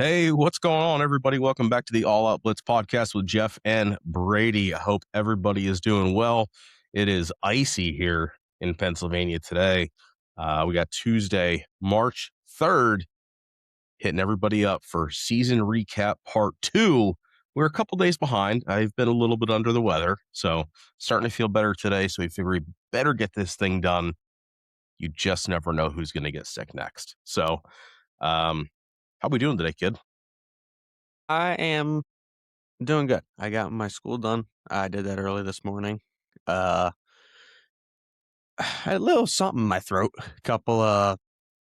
Hey, what's going on, everybody? Welcome back to the All Out Blitz podcast with Jeff and Brady. I hope everybody is doing well. It is icy here in Pennsylvania today. We got Tuesday, March 3rd, hitting everybody up for season recap part 2. We're a couple days behind. I've been a little bit under the weather, so starting to feel better today. So we figure we better get this thing done. You just never know who's going to get sick next. So, how we doing today, kid? I am doing good. I got my school done. I did that early this morning. Uh, I had a little something in my throat a couple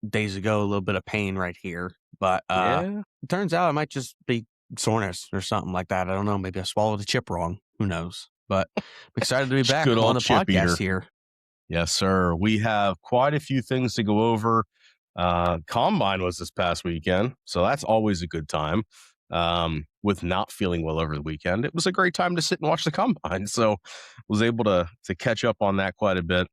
days ago, a little bit of pain right here. But Yeah. it turns out it might just be soreness or something like that. I don't know. Maybe I swallowed a chip wrong. Who knows? But I'm excited to be back Good on old the chip eater. podcast here. Yes, sir. We have quite a few things to go over. Combine was this past weekend, so that's always a good time. With not feeling well over the weekend, it was a great time to sit and watch the combine. So was able to catch up on that quite a bit.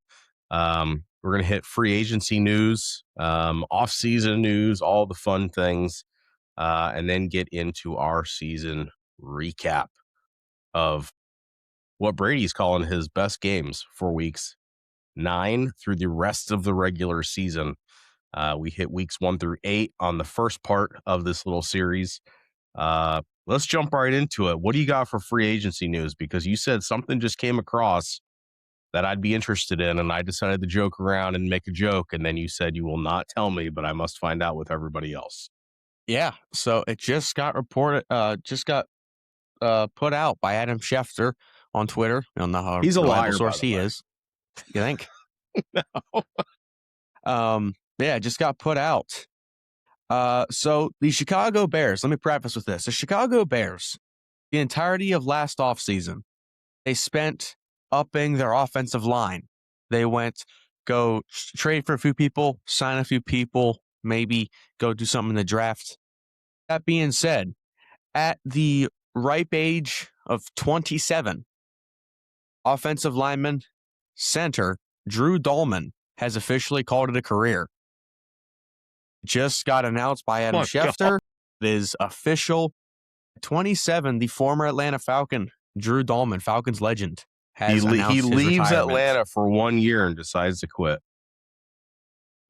We're going to hit free agency news, off-season news, all the fun things, and then get into our season recap of what Brady's calling his best games for weeks 9 through the rest of the regular season. We hit weeks 1 through 8 on the first part of this little series. Let's jump right into it. What do you got for free agency news? Because you said something just came across that I'd be interested in, and I decided to joke around and make a joke. And then you said you will not tell me, but I must find out with everybody else. Yeah. So it just got reported, put out by Adam Schefter on Twitter. I don't know how He's a reliable liar, by source the he way. is. You think? No. Yeah, it just got put out. So the Chicago Bears, let me preface with this. The Chicago Bears, the entirety of last offseason, they spent upping their offensive line. They went, go trade for a few people, sign a few people, maybe go do something in the draft. That being said, at the ripe age of 27, offensive lineman, center, Drew Dahlman has officially called it a career. Just got announced by Adam Schefter. It is official. 27, the former Atlanta Falcon, Drew Dahlman, Falcons legend, has announced He his leaves retirement. Atlanta for 1 year and decides to quit.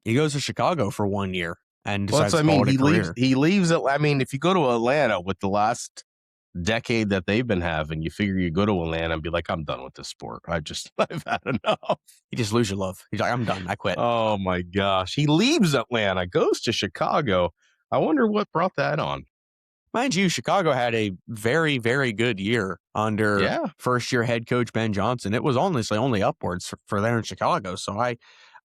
He goes to Chicago for 1 year and decides to call it a career. He leaves it. I mean, if you go to Atlanta with the last decade that they've been having, you figure you go to Atlanta and be like, I'm done with this sport. I've had enough. You just lose your love. He's like, I'm done. I quit. Oh my gosh. He leaves Atlanta, goes to Chicago. I wonder what brought that on. Mind you, Chicago had a very, very good year under first-year head coach Ben Johnson. It was honestly only upwards for there in Chicago. So I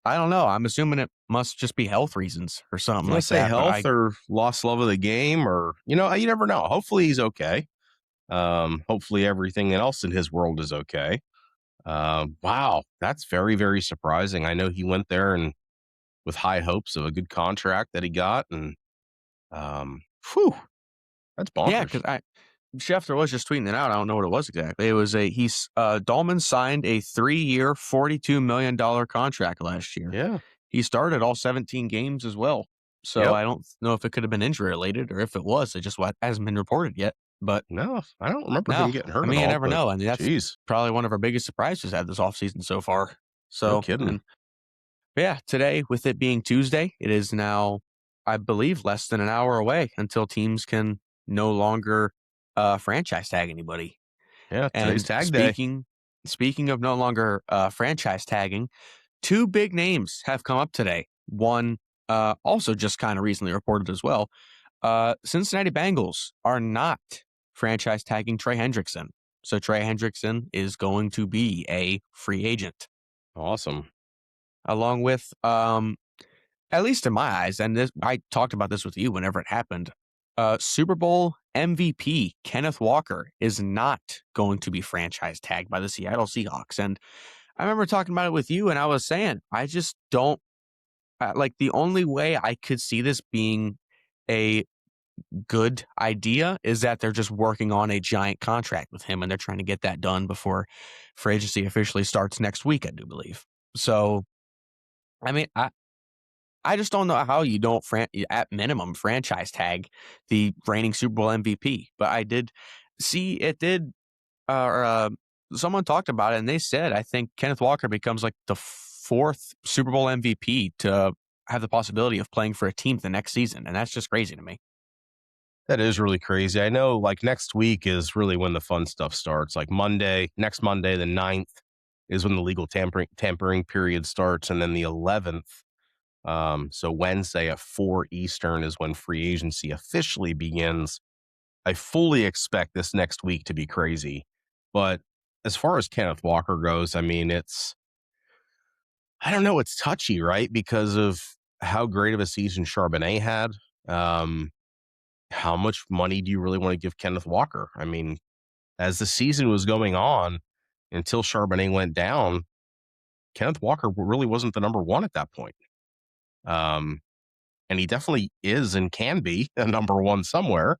don't know. I'm assuming it must just be health reasons or something like that. Health or lost love of the game, or you never know. Hopefully he's okay. Hopefully everything else in his world is okay. Wow, that's very, very surprising. I know he went there and with high hopes of a good contract that he got, and that's bonkers. Yeah, because Schefter was just tweeting it out. I don't know what it was exactly. It was Dahlman signed a 3-year, $42 million contract last year. Yeah. He started all 17 games as well. So I don't know if it could have been injury related, or if it was, it just hasn't been reported yet. But no, I don't remember him getting hurt. I mean, at all, you never know. I mean, that's probably one of our biggest surprises had this offseason so far. So, no kidding. Yeah, today, with it being Tuesday, it is now, I believe, less than an hour away until teams can no longer franchise tag anybody. Yeah, today's tag day. Speaking of no longer franchise tagging, 2 big names have come up today. One also just kind of recently reported as well. Cincinnati Bengals are not franchise tagging Trey Hendrickson. So Trey Hendrickson is going to be a free agent. Awesome. Along with, at least in my eyes, and I talked about this with you whenever it happened, Super Bowl MVP Kenneth Walker is not going to be franchise tagged by the Seattle Seahawks. And I remember talking about it with you, and I was saying, I just don't, like, the only way I could see this being a good idea is that they're just working on a giant contract with him, and they're trying to get that done before free agency officially starts next week, I do believe. So, I mean, I just don't know how you don't at minimum franchise tag the reigning Super Bowl MVP. But I did see it did or someone talked about it and they said I think Kenneth Walker becomes like the fourth Super Bowl MVP to have the possibility of playing for a team the next season, and that's just crazy to me. That is really crazy. I know like next week is really when the fun stuff starts. Like next Monday, the 9th is when the legal tampering period starts. And then the 11th, so Wednesday at 4 Eastern is when free agency officially begins. I fully expect this next week to be crazy. But as far as Kenneth Walker goes, I mean, I don't know, it's touchy, right? Because of how great of a season Charbonnet had. Um, how much money do you really want to give Kenneth Walker? I mean, as the season was going on until Charbonnet went down, Kenneth Walker really wasn't the number one at that point. Um, and he definitely is and can be a number one somewhere.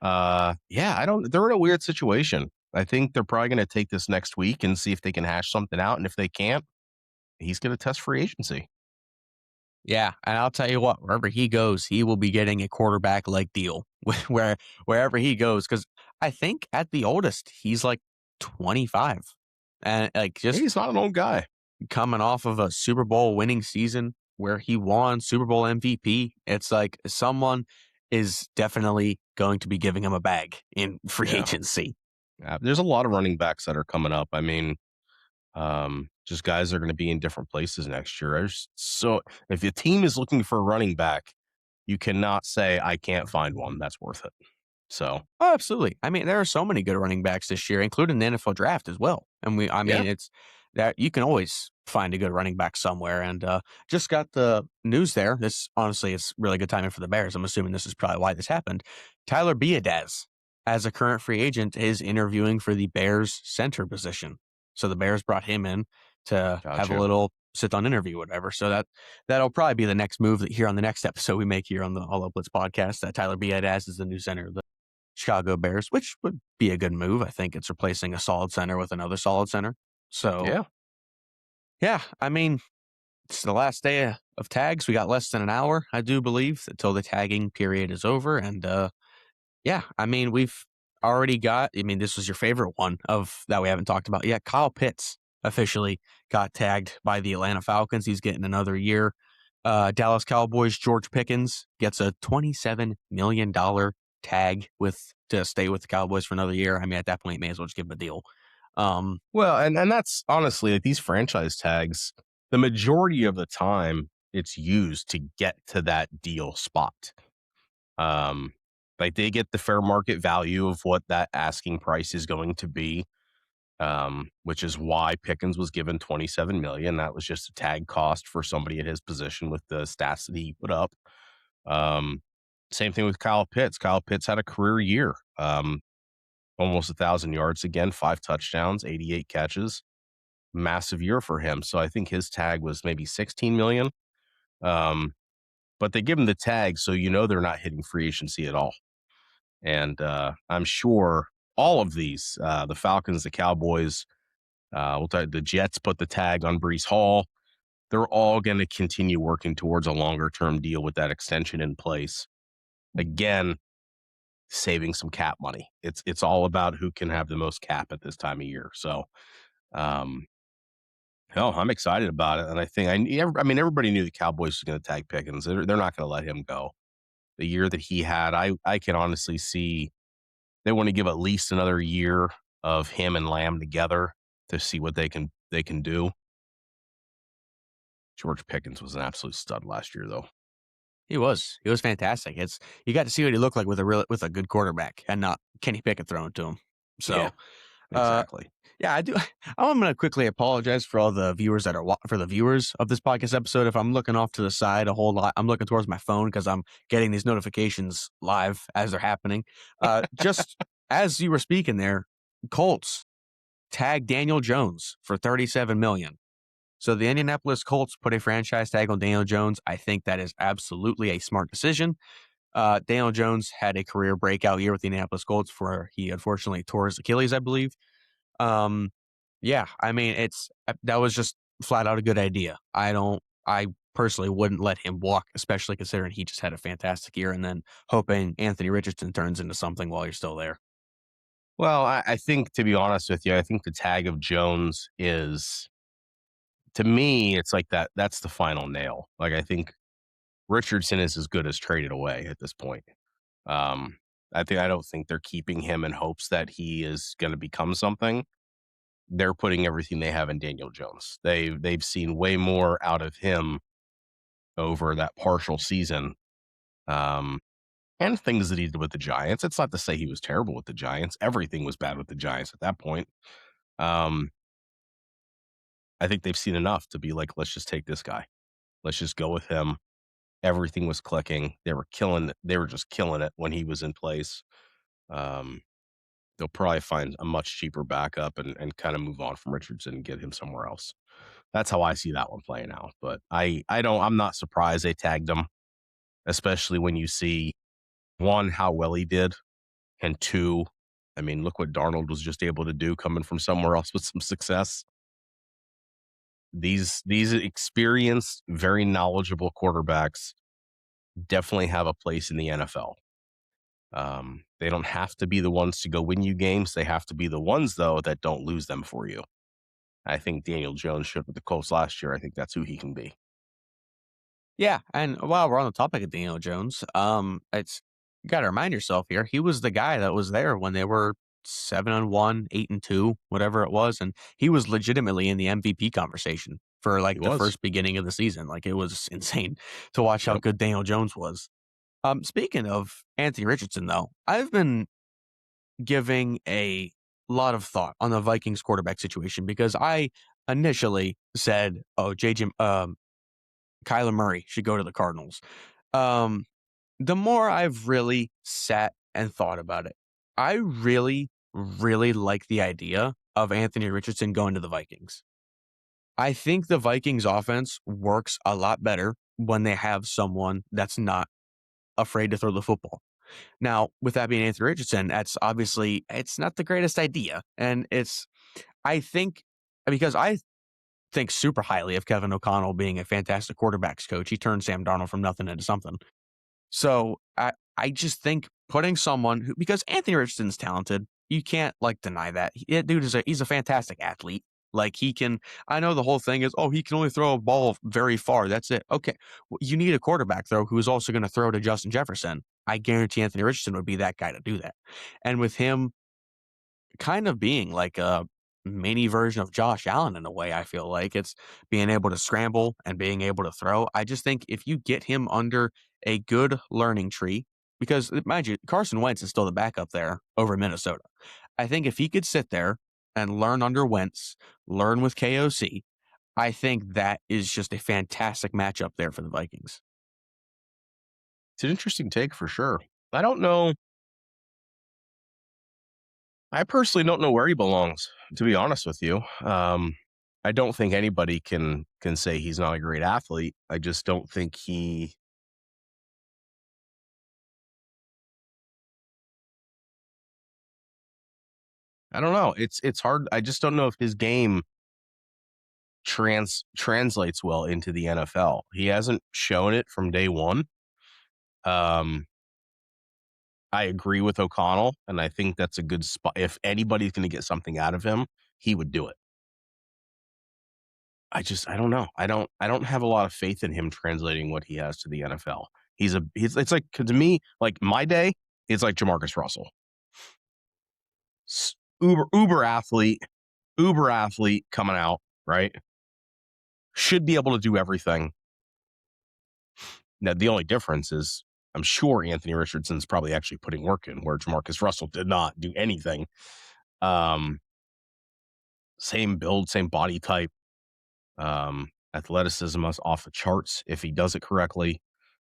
Yeah, they're in a weird situation. I think they're probably going to take this next week and see if they can hash something out. And if they can't, he's going to test free agency. Yeah, and I'll tell you what, wherever he goes, he will be getting a quarterback like deal wherever he goes. Because I think at the oldest, he's like 25, and like Hey, just he's not an old guy. coming off of a Super Bowl winning season where he won Super Bowl MVP. It's like someone is definitely going to be giving him a bag in free Yeah. agency. There's a lot of running backs that are coming up. I mean, just guys are going to be in different places next year. So if your team is looking for a running back, you cannot say I can't find one that's worth it. So Oh, absolutely. I mean, there are so many good running backs this year, including the NFL draft as well. And I yeah, mean, it's that you can always find a good running back somewhere. And just got the news there. This honestly, it's really good timing for the Bears. I'm assuming this is probably why this happened. Tyler Biadasz, as a current free agent, is interviewing for the Bears center position. So the Bears brought him in to have a gotcha. little sit down interview, whatever. So that'll probably be the next move that here on the next episode we make here on the All Up Blitz podcast. That Tyler Biadasz is the new center of the Chicago Bears, which would be a good move. I think it's replacing a solid center with another solid center. So, Yeah. yeah, I mean, it's the last day of tags. We got less than an hour, I do believe, until the tagging period is over. And yeah, I mean, we've already got, I mean, this was your favorite one of that we haven't talked about yet. Kyle Pitts officially got tagged by the Atlanta Falcons. He's getting another year. Dallas Cowboys George Pickens gets a $27 million tag to stay with the Cowboys for another year. I mean, at that point, may as well just give him a deal. Well, and that's honestly like these franchise tags, the majority of the time it's used to get to that deal spot. Um, like they get the fair market value of what that asking price is going to be. Which is why Pickens was given 27 million. That was just a tag cost for somebody at his position with the stats that he put up. Um, Same thing with Kyle Pitts. Kyle Pitts had a career year. Almost 1,000 yards again, 5 touchdowns, 88 catches. Massive year for him. So I think his tag was maybe 16 million. Um, but they give him the tag, so they're not hitting free agency at all. And I'm sure all of these, the Falcons, the Cowboys, the Jets put the tag on Brees Hall. They're all going to continue working towards a longer term deal with that extension in place. Again, saving some cap money. It's all about who can have the most cap at this time of year. So, um, no, I'm excited about it, and I think I mean everybody knew the Cowboys were going to tag Pickens. They're not going to let him go. The year that he had, I can honestly see they want to give at least another year of him and Lamb together to see what they can do. George Pickens was an absolute stud last year, though. he was fantastic. It's you got to see what he looked like with a good quarterback and not Kenny Pickett throwing to him. Yeah, So, uh, exactly. yeah, I do. I'm going to quickly apologize for all the viewers for the viewers of this podcast episode. If I'm looking off to the side a whole lot, I'm looking towards my phone because I'm getting these notifications live as they're happening. Just as you were speaking there, Colts tagged Daniel Jones for $37 million. So the Indianapolis Colts put a franchise tag on Daniel Jones. I think that is absolutely a smart decision. Daniel Jones had a career breakout year with the Indianapolis Colts where he unfortunately tore his Achilles, I believe. Yeah, I mean, that was just flat out a good idea. I personally wouldn't let him walk, especially considering he just had a fantastic year and then hoping Anthony Richardson turns into something while you're still there. Well, I think, to be honest with you, I think the tag of Jones is, to me, it's like that's the final nail. Like, I think Richardson is as good as traded away at this point. Um, I don't think they're keeping him in hopes that he is going to become something. They're putting everything they have in Daniel Jones. They've seen way more out of him over that partial season, um, and things that he did with the Giants. It's not to say he was terrible with the Giants. Everything was bad with the Giants at that point. Um, I think they've seen enough to be like, let's just take this guy. Let's just go with him. Everything was clicking. They were killing. They were just killing it when he was in place. Um, they'll probably find a much cheaper backup and kind of move on from Richardson and get him somewhere else. That's how I see that one playing out. But I'm not surprised they tagged him, especially when you see, one, how well he did, and two, I mean, look what Darnold was just able to do coming from somewhere else with some success. These experienced, very knowledgeable quarterbacks definitely have a place in the NFL. They don't have to be the ones to go win you games. They have to be the ones, though, that don't lose them for you. I think Daniel Jones showed with the Colts last year. I think that's who he can be. Yeah, and while we're on the topic of Daniel Jones, it's you got to remind yourself here, he was the guy that was there when they were 7-1, 8-2, whatever it was, and he was legitimately in the MVP conversation for He like the was. first beginning of the season. Like it was insane to watch how Yep. good Daniel Jones was. Speaking of Anthony Richardson, though, I've been giving a lot of thought on the Vikings quarterback situation because I initially said, "Oh, JJ, Kyler Murray should go to the Cardinals." Um, the more I've really sat and thought about it, I really, really like the idea of Anthony Richardson going to the Vikings. I think the Vikings offense works a lot better when they have someone that's not afraid to throw the football. Now, with that being Anthony Richardson, that's obviously it's not the greatest idea. And it's I think because I think super highly of Kevin O'Connell being a fantastic quarterbacks coach. He turned Sam Darnold from nothing into something. So I just think putting someone who because Anthony Richardson's talented, you can't like deny that. Dude is he's a fantastic athlete. Like he can I know the whole thing is, oh, he can only throw a ball very far. That's it. Okay. Well, you need a quarterback though who is also going to throw to Justin Jefferson. I guarantee Anthony Richardson would be that guy to do that. And with him kind of being like a mini version of Josh Allen in a way, I feel like it's being able to scramble and being able to throw. I just think if you get him under a good learning tree, because mind you, Carson Wentz is still the backup there over Minnesota. I think if he could sit there and learn under Wentz, learn with KOC, I think that is just a fantastic matchup there for the Vikings. It's an interesting take for sure. I don't know. I personally don't know where he belongs, to be honest with you. I don't think anybody can say he's not a great athlete. I just don't think he. I don't know. It's hard. I just don't know if his game translates well into the NFL. He hasn't shown it from day one. Um, I agree with O'Connell, and I think that's a good spot. If anybody's going to get something out of him, he would do it. I don't know. I don't have a lot of faith in him translating what he has to the NFL. It's like to me, like my day, it's like Jamarcus Russell. Uber athlete, uber athlete coming out, right? Should be able to do everything. Now the only difference is I'm sure Anthony Richardson's probably actually putting work in where Jamarcus Russell did not do anything. Um, Same build, same body type. Athleticism is off the charts if he does it correctly.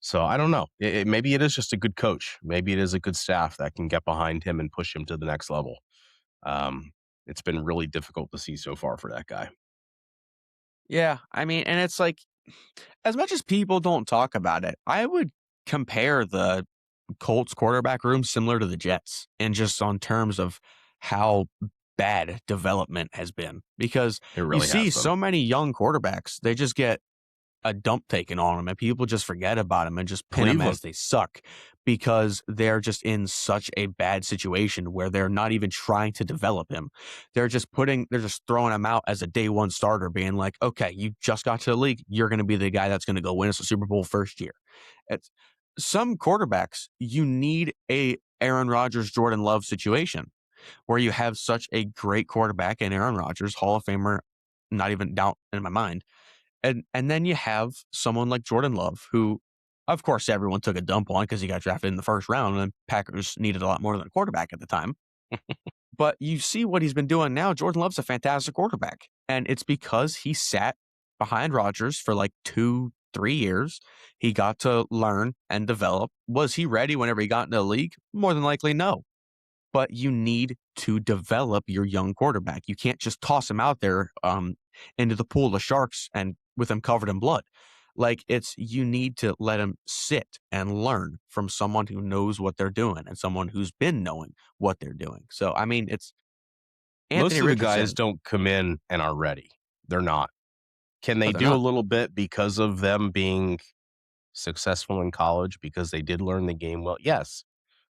So I don't know. Maybe it is just a good coach. Maybe it is a good staff that can get behind him and push him to the next level. Um, it's been really difficult to see so far for that guy. Yeah, I mean, and it's like as much as people don't talk about it, I would compare the Colts quarterback room similar to the Jets and just on terms of how bad development has been because It you really see has been. so many young quarterbacks, they just get a dump taken on them, and people just forget about them and just pin them Cleveland. as they suck because they're just in such a bad situation where they're not even trying to develop him. They're just throwing him out as a day one starter, being like, okay, you just got to the league. You're going to be the guy that's going to go win us a Super Bowl first year. It's some quarterbacks, you need a Aaron Rodgers, Jordan Love situation where you have such a great quarterback in Aaron Rodgers, Hall of Famer, not even doubt in my mind. And then you have someone like Jordan Love, who, of course, everyone took a dump on because he got drafted in the first round, and Packers needed a lot more than a quarterback at the time. But you see what he's been doing now. Jordan Love's a fantastic quarterback, and it's because he sat behind Rodgers for like 2, 3 years. He got to learn and develop. Was he ready whenever he got into the league? More than likely, no. But you need to develop your young quarterback. You can't just toss him out there into the pool of sharks and with him covered in blood. Like you need to let him sit and learn from someone who knows what they're doing and someone who's been knowing what they're doing. So I mean, it's Most Anthony of the guys Richardson. don't come in and are ready. They're not. Can No, they they're do a not. little bit because of them being successful in college because they did learn the game well? Yes,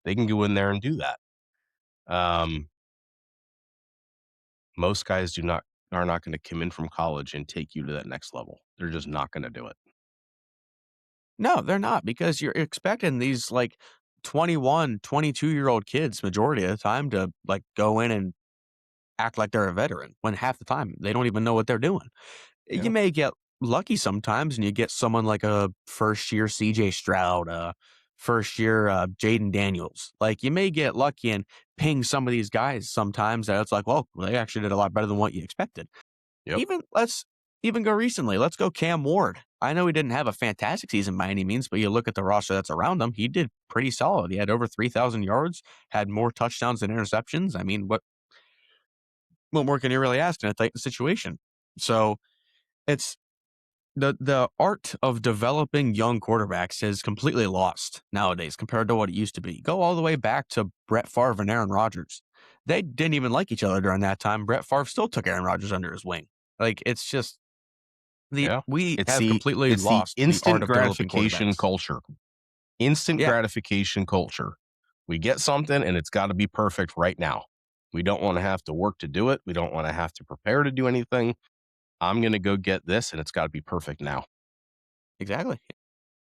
they can go in there and do that. Um, most guys are not going to come in from college and take you to that next level. They're just not going to do it. No, they're not because you're expecting these like 21, 22-year-old kids majority of the time to like go in and act like they're a veteran when half the time they don't even know what they're doing. You Yeah. may get lucky sometimes and you get someone like a first year CJ Stroud, first year Jaden Daniels. Like you may get lucky and ping some of these guys sometimes that it's like, well, they actually did a lot better than what you expected. Yep. Even let's even go recently. Let's go Cam Ward. I know he didn't have a fantastic season by any means, but you look at the roster that's around him, he did pretty solid. He had over 3,000 yards, had more touchdowns than interceptions. I mean, what more can you really ask in a tight situation? So it's the art of developing young quarterbacks is completely lost nowadays compared to what it used to be. Go all the way back to Brett Favre and Aaron Rodgers. They didn't even like each other during that time. Brett Favre still took Aaron Rodgers under his wing. Like it's just Yeah. we It's have the completely it's the lost the art instant of developing gratification quarterbacks. culture. Instant Yeah, gratification culture. We get something and it's got to be perfect right now. We don't want to have to work to do it. We don't want to have to prepare to do anything. I'm going to go get this and it's got to be perfect now. exactly.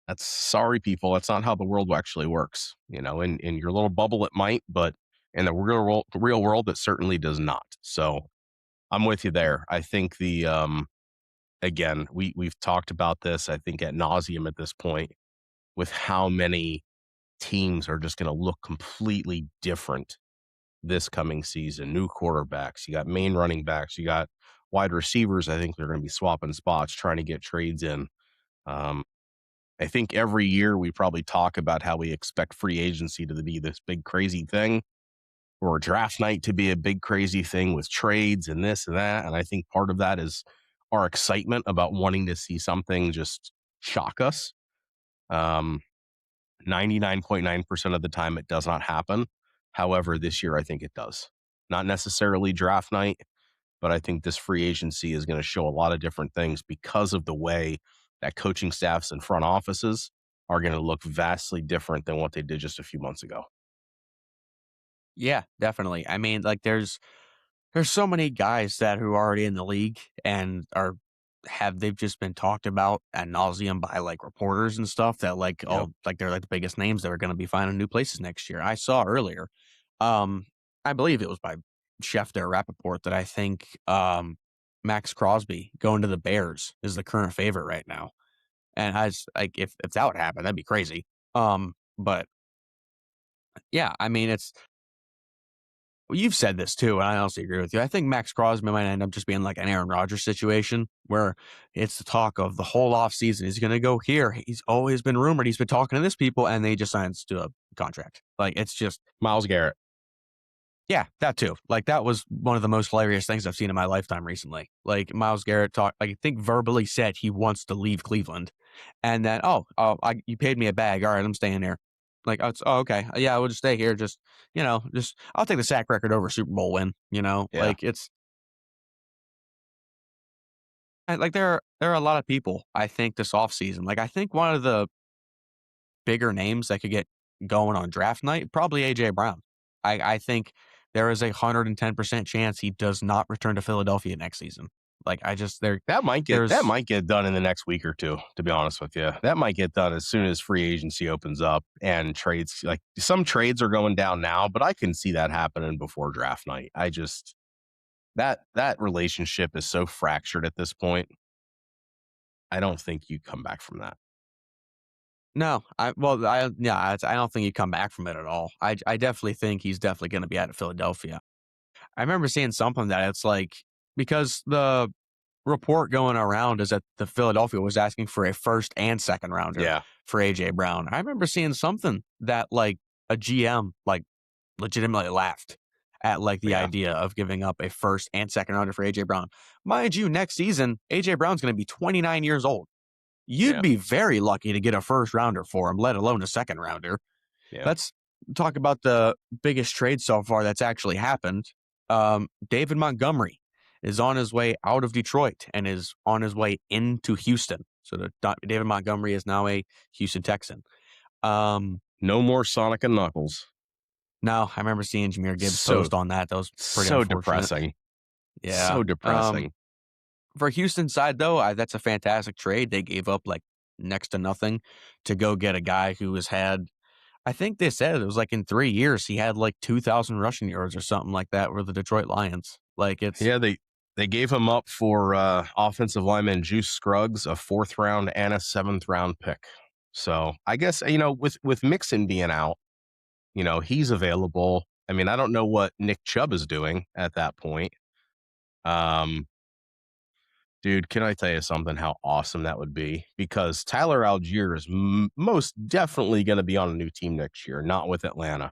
That's sorry, people. That's not how the world actually works. In your little bubble, it might, but in the real world, it certainly does not. So I'm with you there. I think again, we've talked about this, I think, at nauseum at this point with how many teams are just going to look completely different this coming season. New quarterbacks, you got main running backs, you got wide receivers. I think they're going to be swapping spots, trying to get trades in. Um, I think every year we probably talk about how we expect free agency to be this big crazy thing or draft night to be a big crazy thing with trades and this and that. And I think part of that is our excitement about wanting to see something just shock us. Um, 99.9% of the time, it does not happen. However, this year, I think it does. Not necessarily draft night, but I think this free agency is going to show a lot of different things because of the way that coaching staffs and front offices are going to look vastly different than what they did just a few months ago. Yeah, definitely. I mean, like there's so many guys that who are already in the league and they've just been talked about ad nauseum by like reporters and stuff that like Yep. they're like the biggest names that are going to be finding new places next year. I saw earlier, um, I believe it was by Schefter or Rappaport that I think Max Crosby going to the Bears is the current favorite right now. And like if that would happen, that'd be crazy. But yeah, I mean well, you've said this too, and I honestly agree with you. I think Max Crosby might end up just being like an Aaron Rodgers situation where it's the talk of the whole offseason. He's going to go here. He's always been rumored. He's been talking to this people, and they just signs to a contract. Like, it's just, Miles Garrett. yeah, that too. Like, that was one of the most hilarious things I've seen in my lifetime recently. Like, Miles Garrett talked, like, I think verbally said he wants to leave Cleveland. And then, you paid me a bag. All right, I'm staying here. Like, okay. Yeah, we'll just stay here. Just I'll take the sack record over Super Bowl win, Yeah. like it's Like there are a lot of people I think this offseason. Like I think one of the bigger names that could get going on draft night, probably AJ Brown. I think there is 110% chance he does not return to Philadelphia next season. Like I just That there's might get done in the next week or two, to be honest with you. That might get done as soon as free agency opens up and trades, like some trades are going down now, but I can see that happening before draft night. I just that relationship is so fractured at this point. I don't think you come back from that. no, I well, I yeah, I don't think he'd come back from it at all. I definitely think he's definitely going to be out of Philadelphia. I remember seeing something that it's like because the report going around is that the Philadelphia was asking for a first and second rounder Yeah. for AJ Brown. I remember seeing something that like a GM like legitimately laughed at like the Yeah. idea of giving up a first and second rounder for AJ Brown. Mind you, next season AJ Brown's going to be 29 years old. You'd Yeah. be very lucky to get a first rounder for him, let alone a second rounder. Yeah. Let's talk about the biggest trade so far that's actually happened. David Montgomery is on his way out of Detroit and is on his way into Houston. So David Montgomery is now a Houston Texan. No more Sonic and Knuckles. Now I remember seeing Jahmyr Gibbs So post on that. That was pretty so unfortunate. depressing. Yeah. So depressing. For Houston side though, that's a fantastic trade. They gave up like next to nothing to go get a guy who has had I think they said it was like in 3 years, he had like 2,000 rushing yards or something like that with the Detroit Lions. Like it's Yeah, they gave him up for offensive lineman Juice Scruggs, a 4th round and a 7th round pick. So I guess with Mixon being out, he's available. I mean, I don't know what Nick Chubb is doing at that point. Um, dude, can I tell you something? How awesome that would be? Because Tyler Algier is most definitely going to be on a new team next year, not with Atlanta.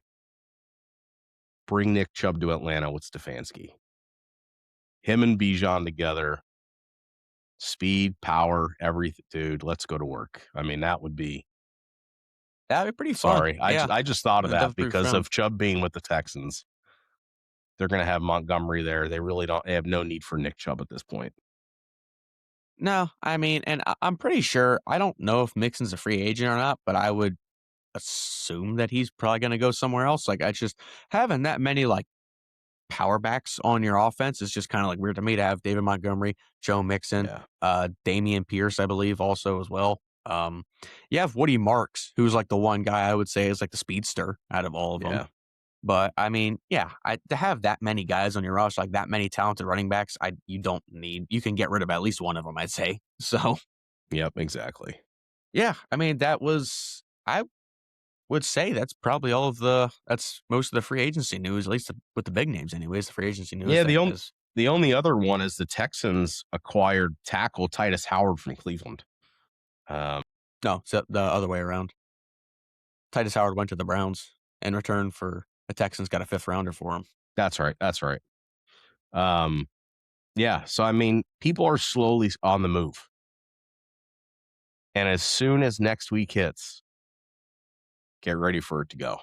Bring Nick Chubb to Atlanta with Stefanski. Him and Bijan together. Speed, power, everything, dude. Let's go to work. I mean, that would be. that'd be pretty fun. Sorry, Yeah, I just thought of that definitely because fun. of Chubb being with the Texans. They're going to have Montgomery there. They really don't. They have no need for Nick Chubb at this point. No, I mean, and I'm pretty sure I don't know if Mixon's a free agent or not, but I would assume that he's probably going to go somewhere else. Like I just having that many like power backs on your offense is just kind of like weird to me to have David Montgomery, Joe Mixon, Yeah, Damian Pierce, I believe, also as well. You have Woody Marks, who's like the one guy I would say is like the speedster out of all of them. yeah. But I mean, yeah, to have that many guys on your roster, like that many talented running backs, you don't need. You can get rid of at least one of them, I'd say. So Yep, exactly. yeah, I mean that was I would say that's most of the free agency news, at least with the big names, anyways. The free agency news Yeah, that has the only other one is the Texans acquired tackle Titus Howard from Cleveland. Um, no, it's the other way around. Titus Howard went to the Browns in return for the Texans got a fifth rounder for him. that's right. That's right. Um, yeah. So I mean, people are slowly on the move, and as soon as next week hits, get ready for it to go.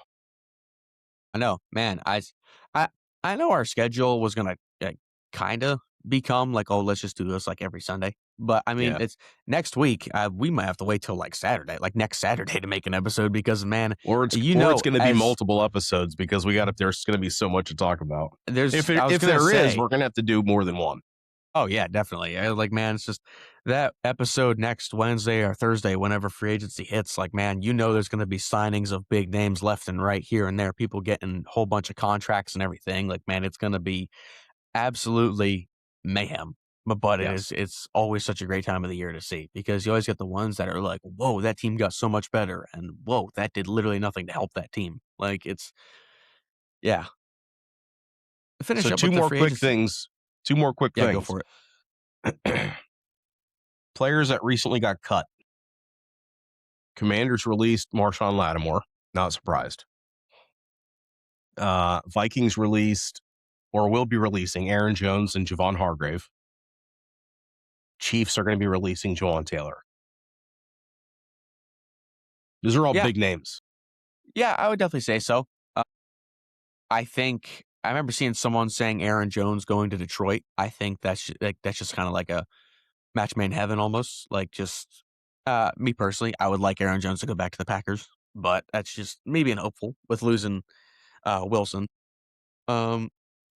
I know, man. I I know our schedule was gonna kind of become like, oh, let's just do this like every Sunday. But I mean, Yeah. it's next week. We might have to wait till like Saturday, like next Saturday, to make an episode because man, Or it's going to be multiple episodes because there's going to be so much to talk about. I was If gonna there is, say, we're going to have to do more than one. oh yeah, definitely. Like man, it's just that episode next Wednesday or Thursday, whenever free agency hits. Like man, there's going to be signings of big names left and right here and there. People getting a whole bunch of contracts and everything. Like man, it's going to be absolutely mayhem. But Yes. it's always such a great time of the year to see because you always get the ones that are like, whoa, that team got so much better, and whoa, that did literally nothing to help that team. Like it's yeah. Finish So up with the free agency. two more quick Yeah, go things. for it. Players that recently got cut. Commanders released Marshawn Lattimore. Not surprised. Vikings released or will be releasing Aaron Jones and Javon Hargrave. Chiefs are going to be releasing Jawan Taylor. Those are all Yeah, big names. yeah, I would definitely say so. Uh, I think I remember seeing someone saying Aaron Jones going to Detroit. I think that's just kind of like a match made in heaven almost. Like just me personally, I would like Aaron Jones to go back to the Packers, but that's just me being hopeful with losing Wilson. Um,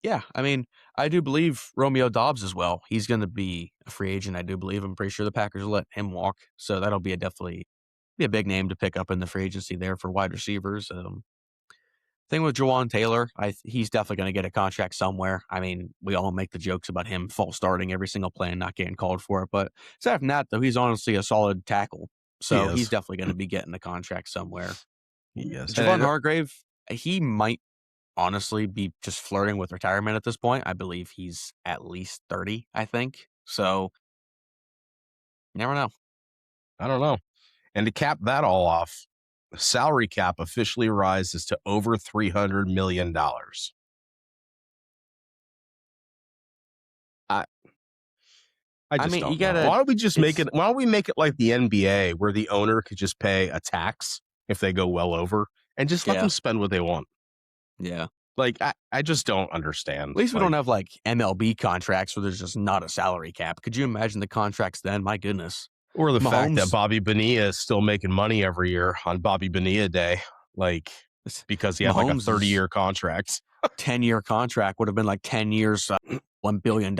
yeah, I mean, I do believe Romeo Dobbs as well. He's going to be a free agent. I do believe. I'm pretty sure the Packers will let him walk, so that'll be a definitely be a big name to pick up in the free agency there for wide receivers. Thing with Jawan Taylor, he's definitely going to get a contract somewhere. I mean, we all make the jokes about him false starting every single play and not getting called for it, but aside from that, though, he's honestly a solid tackle, He so he's is. definitely going to be getting a contract somewhere. He is. Javon Hargrave, he might honestly be just flirting with retirement at this point. I believe he's at least 30, I think. So, you never know. I don't know. And to cap that all off, the salary cap officially rises to over $300 million. I I I just mean, you don't know. gotta, Why don't we just make it's, it? Why don't we make it like the NBA, where the owner could just pay a tax if they go well over, and just let yeah, them spend what they want? yeah. Like I just don't At understand. least we don't Like, have like MLB contracts where there's just not a salary cap. Could you imagine the contracts then? My goodness. or the fact that Mahomes, Bobby Bonilla is still making money every year on Bobby Bonilla Day, like because he had like a Mahomes' 30-year contract. 10-year contract would have been like 10 years, $1 billion.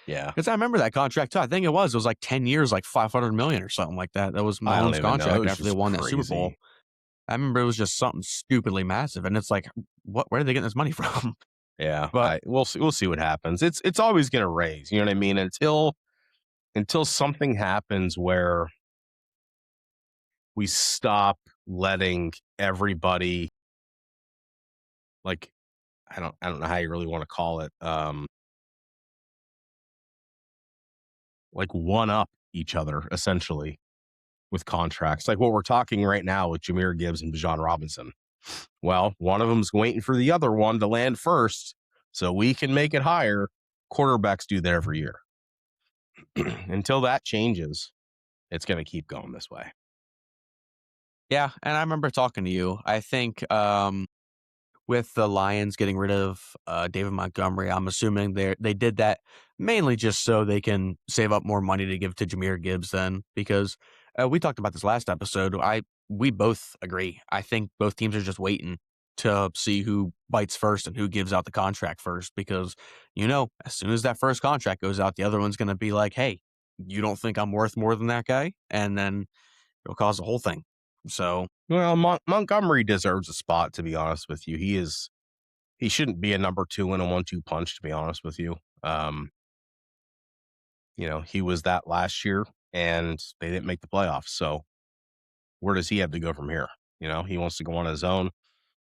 Yeah, Because I remember that contract too. I think it was like 10 years, like 500 million or something like that. That was I don't Mahomes' even know. It contract was after they just won that Super Bowl. crazy. I remember it was just something stupidly massive, and it's like, what? Where are they getting this money from? Yeah, But we'll see what happens. It's always going to raise. You know what I mean? Until something happens where we stop letting everybody, like, I don't know how you really want to call it, like one up each other essentially with contracts, like what we're talking right now with Jameer Gibbs and Bijan Robinson. Well, one of them's waiting for the other one to land first so we can make it higher. Quarterbacks do that every year. Until that changes, it's going to keep going this way. yeah, and I remember talking to you. I think with the Lions getting rid of David Montgomery, I'm assuming they did that mainly just so they can save up more money to give to Jameer Gibbs. Then because we talked about this last episode, we both agree. I think both teams are just waiting to see who bites first and who gives out the contract first. Because as soon as that first contract goes out, the other one's going to be like, "Hey, you don't think I'm worth more than that guy?" And then it'll cause the whole thing. So Well, Montgomery deserves a spot, to be honest with you. He shouldn't be a number two in a 1-2 punch, to be honest with you. He was that last year and they didn't make the playoffs. So where does he have to go from here? He wants to go on his own,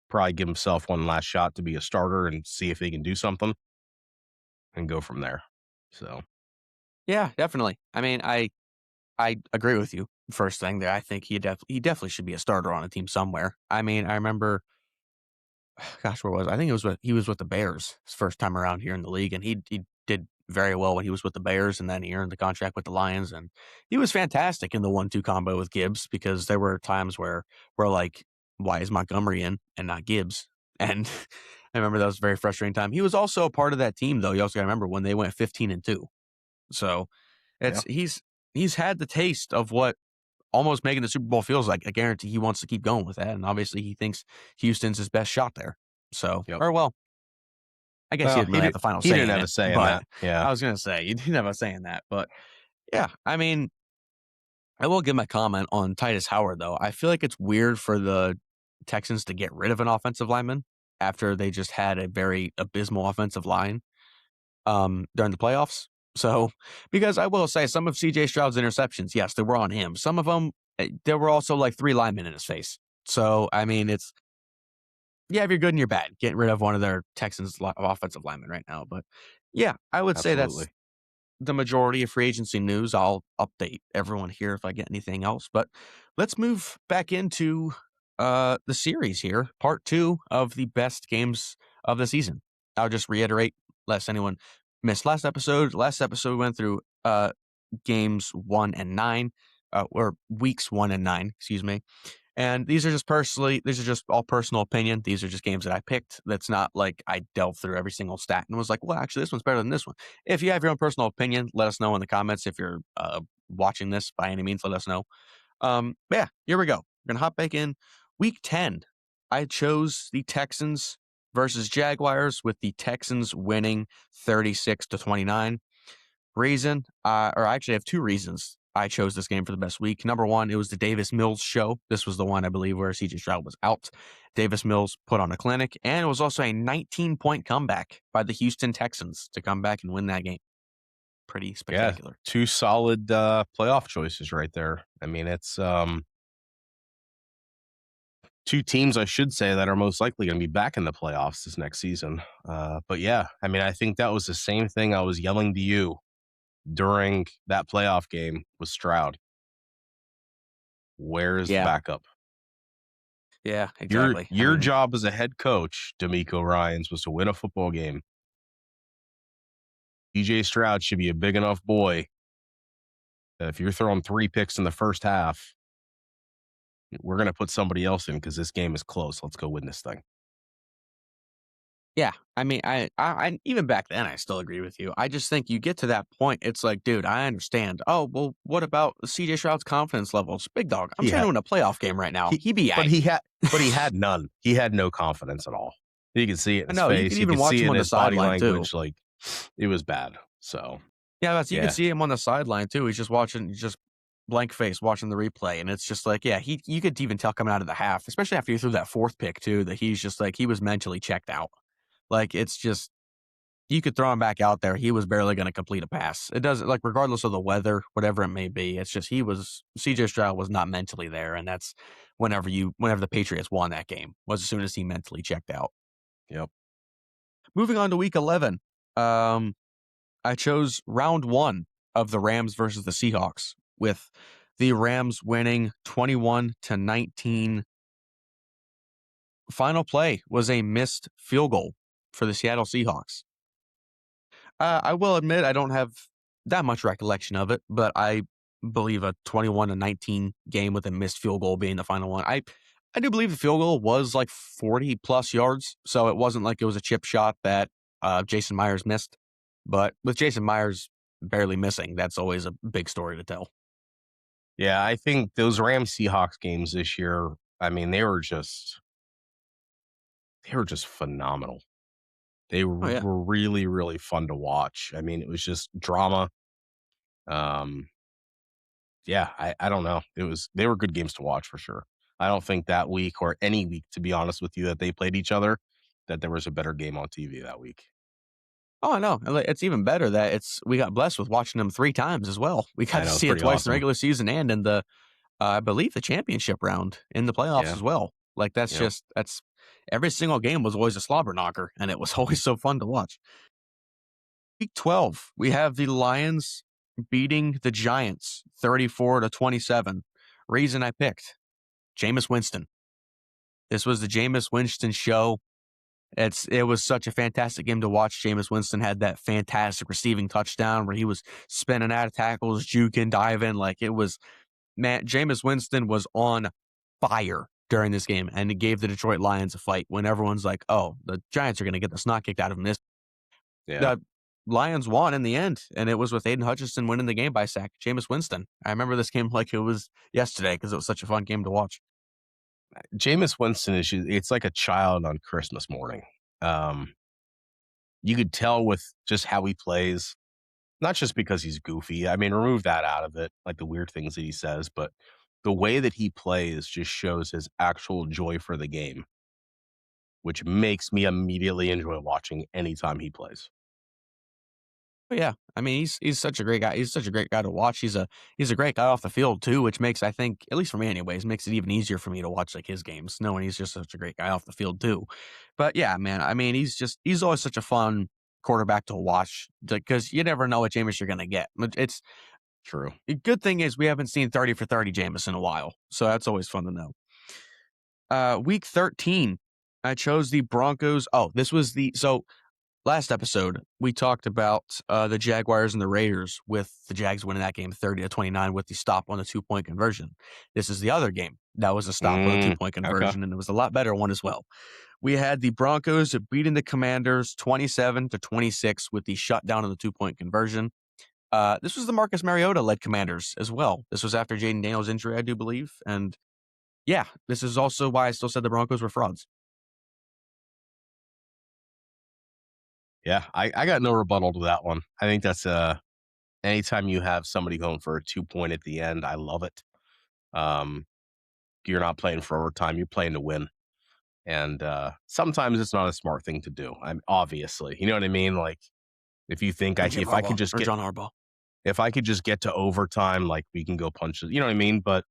probably give himself one last shot to be a starter and see if he can do something and go from there. So, yeah, definitely. I mean, I agree with you. First thing that I think he definitely should be a starter on a team somewhere. I mean, I remember, gosh, where was I think he was with the Bears his first time around here in the league, and he did very well when he was with the Bears, and then he earned the contract with the Lions, and he was fantastic in the 1-2 combo with Gibbs because there were times where we're like, why is Montgomery in and not Gibbs? And I remember that was a very frustrating time. He was also a part of that team though. You also got to remember when they went 15-2. So yeah, it's he's had the taste of what almost making the Super Bowl feels like. I guarantee he wants to keep going with that, and obviously he thinks Houston's his best shot there. So, yep. or well, I guess he Well, didn't really have the final he say didn't in have a it, say in but that. Yeah. I was gonna say you didn't have a say in that. But yeah, I mean, I will give my comment on Titus Howard though. I feel like it's weird for the Texans to get rid of an offensive lineman after they just had a very abysmal offensive line during the playoffs. So, because I will say some of CJ Stroud's interceptions, yes, they were on him. Some of them, there were also like 3 linemen in his face. So, I mean, it's, yeah, if you're good and you're bad, getting rid of one of their Texans offensive linemen right now. But yeah, I would say that's Absolutely. the majority of free agency news. I'll update everyone here if I get anything else. But let's move back into the series here, part 2 of the best games of the season. I'll just reiterate, lest anyone missed last episode. Last episode we went through games 1 and 9, or weeks 1 and 9, excuse me. And these are just all personal opinion. These are just games that I picked. That's not like I delved through every single stat and was like, well, actually, this one's better than this one. If you have your own personal opinion, let us know in the comments. If you're watching this by any means, let us know. Yeah, here we go. We're going to hop back in. Week 10, I chose the Texans versus Jaguars, with the Texans winning 36-29. Reason, or I actually have two reasons I chose this game for the best week. Number one, it was the Davis Mills show. This was the one, I believe, where CJ Stroud was out. Davis Mills put on a clinic, and it was also a 19-point comeback by the Houston Texans to come back and win that game. Pretty Yeah, spectacular. two solid playoff choices right there. I mean, it's two teams, I should say, that are most likely going to be back in the playoffs this next season. But yeah, I mean, I think that was the same thing I was yelling to you during that playoff game with Stroud. Where is the Yeah, backup? yeah, Your exactly. I your mean, job as a head coach, D'Amico Ryans, was to win a football game. DJ Stroud should be a big enough boy that if you're throwing 3 picks in the first half, we're going to put somebody else in because this game is close. Let's go win this thing. yeah, I mean, I even back then, I still agree with you. I just think you get to that point, it's like, dude, I understand. Oh, well, what about CJ Stroud's confidence levels? Big dog, I'm He trying to had win a playoff game right now. he He be but aight. he had none. He had no confidence at all. You could see it in I his know, you could face. You even could watch see it him in on the his body sideline too. language. Like, it was bad. So, Yeah, that's you could yeah. see him on the sideline too. He's just watching, just blank face, watching the replay, and it's just like, yeah, you could even tell coming out of the half, especially after he threw that fourth pick too, that he's just like, he was mentally checked out. Like, it's just, you could throw him back out there. He was barely going to complete a pass. It doesn't, like, regardless of the weather, whatever it may be. It's just CJ Stroud was not mentally there, and that's whenever the Patriots won that game was as soon as he mentally checked out. Yep. Moving on to Week 11, I chose round 1 of the Rams versus the Seahawks, with the Rams winning 21-19. Final play was a missed field goal for the Seattle Seahawks. I will admit I don't have that much recollection of it, but I believe a 21-19 game with a missed field goal being the final one. I do believe the field goal was like 40 plus yards, so it wasn't like it was a chip shot that Jason Myers missed. But with Jason Myers barely missing, that's always a big story to tell. Yeah, I think those Rams Seahawks games this year, I mean, they were just phenomenal. They Oh yeah. were really, really fun to watch. I mean, it was just drama. Um, yeah, I don't know. They were good games to watch for sure. I don't think that week or any week, to be honest with you, that they played each other, that there was a better game on TV that week. Oh, I know. And, like, it's even better that we got blessed with watching them 3 times as well. We got I to know, it's see it pretty twice in the awesome. regular season and in the I believe the championship round in the playoffs Yeah, as well. Like, yeah. that's every single game was always a slobber knocker, and it was always so fun to watch. Week 12, we have the Lions beating the Giants 34-27. Reason I picked Jameis Winston. This was the Jameis Winston show. It was such a fantastic game to watch. Jameis Winston had that fantastic receiving touchdown where he was spinning out of tackles, juking, diving. Like, it was, man, Jameis Winston was on fire during this game, and it gave the Detroit Lions a fight when everyone's like, oh, the Giants are going to get the snot kicked out of them. Yeah. The Lions won in the end, and it was with Aiden Hutchinson winning the game by sack. Jameis Winston. I remember this game like it was yesterday because it was such a fun game to watch. Jameis Winston it's like a child on Christmas morning. Um, you could tell with just how he plays, not just because he's goofy. I mean, remove that out of it, like the weird things that he says, but the way that he plays just shows his actual joy for the game, which makes me immediately enjoy watching anytime he plays. But yeah, I mean, he's such a great guy. He's such a great guy to watch. He's a great guy off the field too, which makes, I think, at least for me anyways, makes it even easier for me to watch like his games, knowing he's just such a great guy off the field too. But yeah, man, I mean, he's always such a fun quarterback to watch because you never know what Jameis you're gonna get. It's True. the good thing is we haven't seen 30 for 30 Jameis in a while, so that's always fun to know. Week 13, I chose the Broncos. Oh, this was last episode, we talked about the Jaguars and the Raiders, with the Jags winning that game 30-29 with the stop on the 2-point conversion. This is the other game. that was a stop with a 2-point Okay. conversion, and it was a lot better one as well. We had the Broncos beating the Commanders 27-26 with the shutdown of the 2-point conversion. This was the Marcus Mariota-led Commanders as well. This was after Jaden Daniels' injury, I do believe. And yeah, this is also why I still said the Broncos were frauds. Yeah, I got no rebuttal to that one. I think that's anytime you have somebody going for a 2-point at the end, I love it. Um, you're not playing for overtime, you're playing to win. And sometimes it's not a smart thing to do. I'm obviously, you know what I mean? Like if you think Or Jim if I could Harbaugh just or get John Harbaugh. if I could just get to overtime, like we can go punch it, you know what I mean? But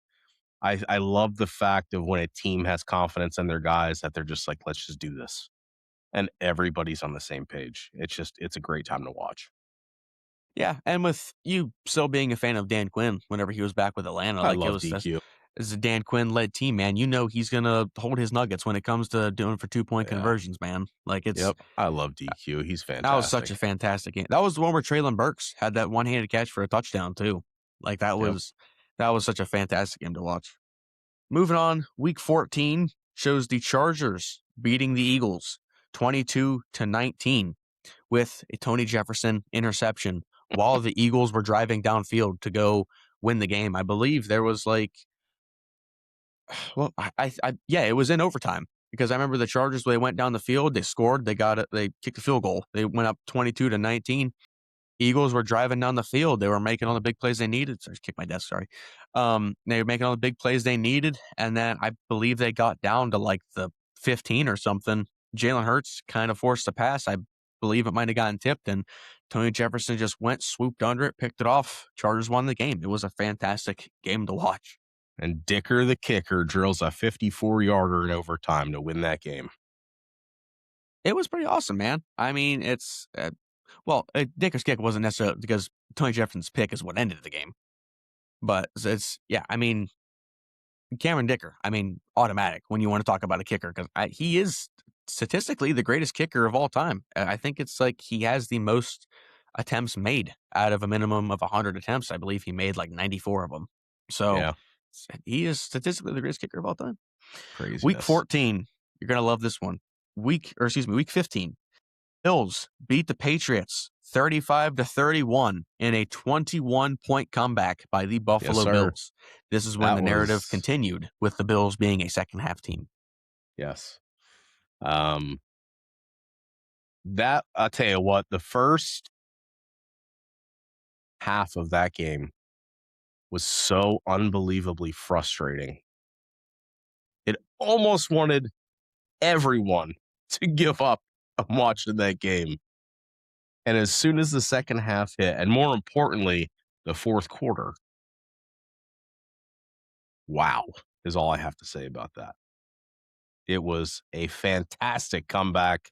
I love the fact of when a team has confidence in their guys that they're just like, let's just do this. And everybody's on the same page. It's a great time to watch. Yeah, and with you still being a fan of Dan Quinn whenever he was back with Atlanta, I like love DQ. this is a Dan Quinn led team, man. You know he's gonna hold his nuggets when it comes to doing for 2-point Yeah. conversions, man. Like it's Yep. I love DQ. He's that was such fantastic. a fantastic game. That was the one where Traylon Burks had that one-handed catch for a touchdown too. Like Yep. that was such a fantastic game to watch. Moving on, week 14 shows the Chargers beating the Eagles 22-19 with a Tony Jefferson interception while the Eagles were driving downfield to go win the game. I believe there was like, well, yeah, it was in overtime because I remember the Chargers, they went down the field, they scored, they got it, they kicked a field goal. They went up 22-19. Eagles were driving down the field. They were making all the big plays they needed. Sorry, kick my desk. Sorry. They were making all the big plays they needed. And then I believe they got down to like the 15 or something. Jalen Hurts kind of forced a pass. I believe it might have gotten tipped, and Tony Jefferson just went, swooped under it, picked it off. Chargers won the game. It was a fantastic game to watch. And Dicker the kicker drills a 54-yarder in overtime to win that game. It was pretty awesome, man. I mean, it's Dicker's kick wasn't necessarily because Tony Jefferson's pick is what ended the game. But it's yeah, I mean, Cameron Dicker, I mean, automatic when you want to talk about a kicker because he is statistically the greatest kicker of all time. I think it's like he has the most attempts made out of a minimum of 100 attempts. I believe he made like 94 of them. So Yeah. he is statistically the greatest kicker of all time. Week Craziness. 14, you're gonna love this one. Week 15. Bills beat the Patriots 35-31 in a 21-point comeback by the Yes, Buffalo sir. Bills. This is when That the narrative was continued with the Bills being a second half team. yes. Um that I'll tell you what, the first half of that game was so unbelievably frustrating. It almost wanted everyone to give up on watching that game. And as soon as the second half hit, and more importantly, the fourth quarter, wow, is all I have to say about that. It was a fantastic comeback.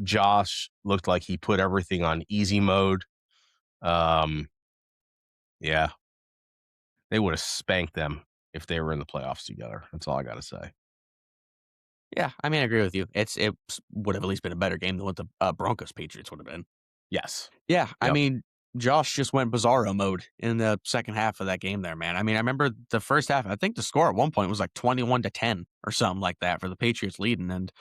Josh looked like he put everything on easy mode. Um, yeah, they would have spanked them if they were in the playoffs together. That's all I got to say. Yeah, I mean, I agree with you. It would have at least been a better game than what the Broncos Patriots would have been. Yes. Yeah, I Yep. mean, Josh just went bizarro mode in the second half of that game there, man. I mean, I remember the first half, I think the score at one point was like 21-10 or something like that for the Patriots leading. And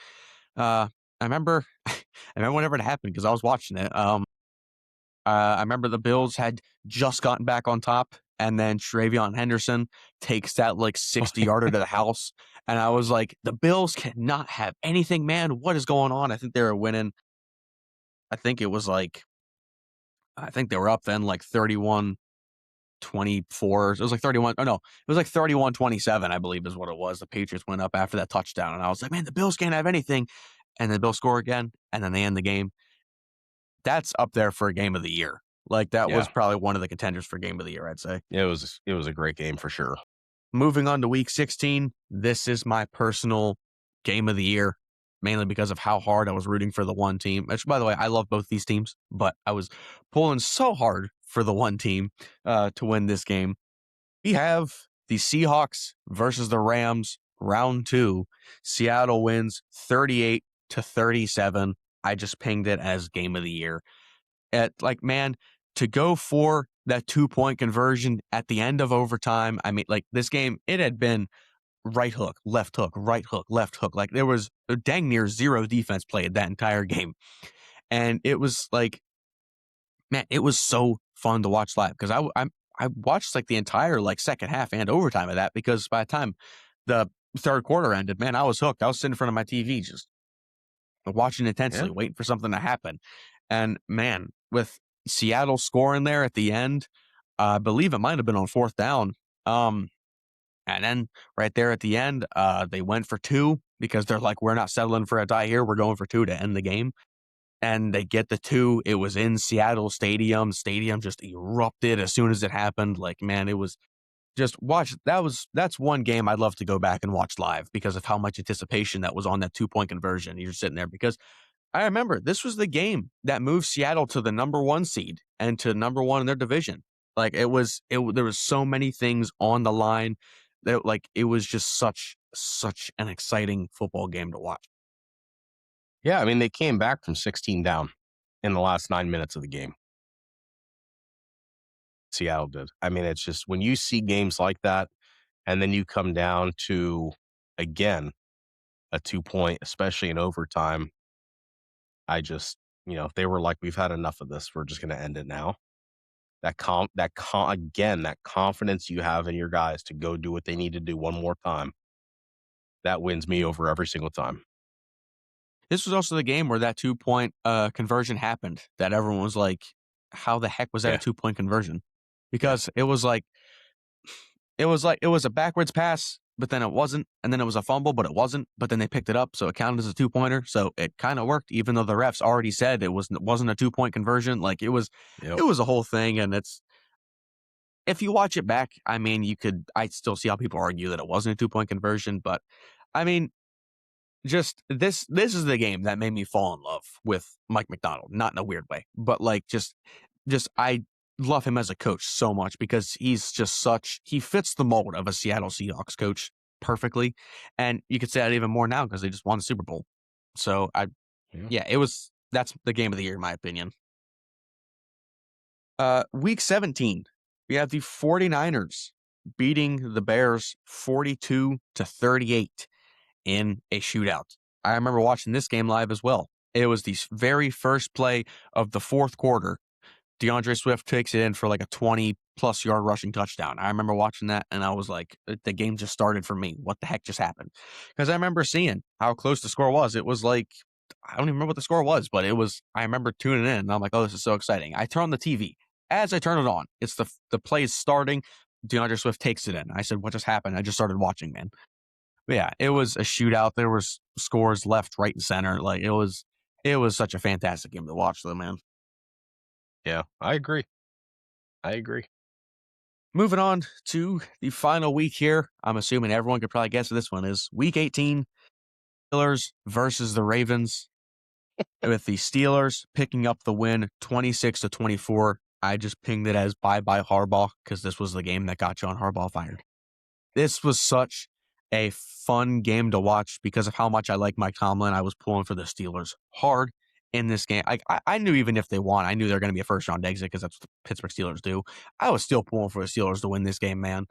I remember I remember whenever it happened because I was watching it. I remember the Bills had just gotten back on top, and then Travion Henderson takes that like 60-yarder to the house. And I was like, the Bills cannot have anything, man. What is going on? I think they were winning. I think it was like I think they were up then like 31-24. It was like 31. Oh, no. It was like 31-27, I believe is what it was. The Patriots went up after that touchdown. And I was like, man, the Bills can't have anything. And then the Bills score again. And then they end the game. That's up there for a game of the year. Like that was Yeah. probably one of the contenders for game of the year, I'd say. It was a great game for sure. Moving on to week 16. This is my personal game of the year, mainly because of how hard I was rooting for the one team. Which, by the way, I love both these teams, but I was pulling so hard for the one team to win this game. We have the Seahawks versus the Rams, round 2. Seattle wins 38-37. I just pinged it as game of the year. Man, to go for that 2-point conversion at the end of overtime. I mean, like this game, it had been right hook, left hook, right hook, left hook. Like there was dang near zero defense played that entire game. And it was like, man, it was so fun to watch live because I watched like the entire like second half and overtime of that because by the time the third quarter ended, man, I was hooked. I was sitting in front of my TV just watching Yeah. intensely, waiting for something to happen. And man, with Seattle scoring there at the end, I believe it might have been on fourth down. Um, and then right there at the end, they went for two because they're like, we're not settling for a tie here. We're going for two to end the game. And they get the two. It was in Seattle Stadium. Stadium just erupted as soon as it happened. Like, man, it was just watch. That's one game I'd love to go back and watch live because of how much anticipation that was on that 2 point conversion. You're sitting there because I remember this was the game that moved Seattle to the number one seed and to number one in their division. Like there was so many things on the line that like it was just such an exciting football game to watch. Yeah, I mean, they came back from 16 down in the last 9 minutes of the game. Seattle did. I mean, it's just when you see games like that, and then you come down to, again, a 2 point, especially in overtime. I just, they were like, we've had enough of this. We're just going to end it now. Again, that confidence you have in your guys to go do what they need to do one more time, that wins me over every single time. This was also the game where that 2 point conversion happened that everyone was like, how the heck was that a Yeah. 2 point conversion? Yeah. Because it was a backwards pass, but then it wasn't, and then it was a fumble, but it wasn't, but then they picked it up, so it counted as a 2 pointer. So it kind of worked, even though the refs already said it wasn't a 2 point conversion. Like Yep. it was a whole thing, and it's if you watch it back, I mean, I still see how people argue that it wasn't a 2 point conversion, but I mean, just this is the game that made me fall in love with Mike McDonald, not in a weird way, but like just I love him as a coach so much because he fits the mold of a Seattle Seahawks coach perfectly. And you could say that even more now because they just won the Super Bowl. So Yeah. yeah, that's the game of the year in my opinion. Week 17, we have the 49ers beating the Bears 42-38 in a shootout. I remember watching this game live as well. It was the very first play of the fourth quarter. DeAndre Swift takes it in for like a 20-plus yard rushing touchdown. I remember watching that and I was like, the game just started for me. What the heck just happened? Because I remember seeing how close the score was. It was like, I don't even remember what the score was, but I remember tuning in and I'm like, oh, this is so exciting. I turn on the TV. As I turn it on, it's the play is starting. DeAndre Swift takes it in. I said, what just happened? I just started watching, man. But yeah, it was a shootout. There was scores left, right, and center. Like it was such a fantastic game to watch, though, man. Yeah. I agree. I agree. Moving on to the final week here. I'm assuming everyone could probably guess what this one is. Week 18, Steelers versus the Ravens. With the Steelers picking up the win 26-24. I just pinged it as bye-bye Harbaugh because this was the game that got John Harbaugh fired. This was such a fun game to watch because of how much I like Mike Tomlin. I was pulling for the Steelers hard in this game. I knew even if they won, I knew they're going to be a first-round exit because that's what the Pittsburgh Steelers do. I was still pulling for the Steelers to win this game, man.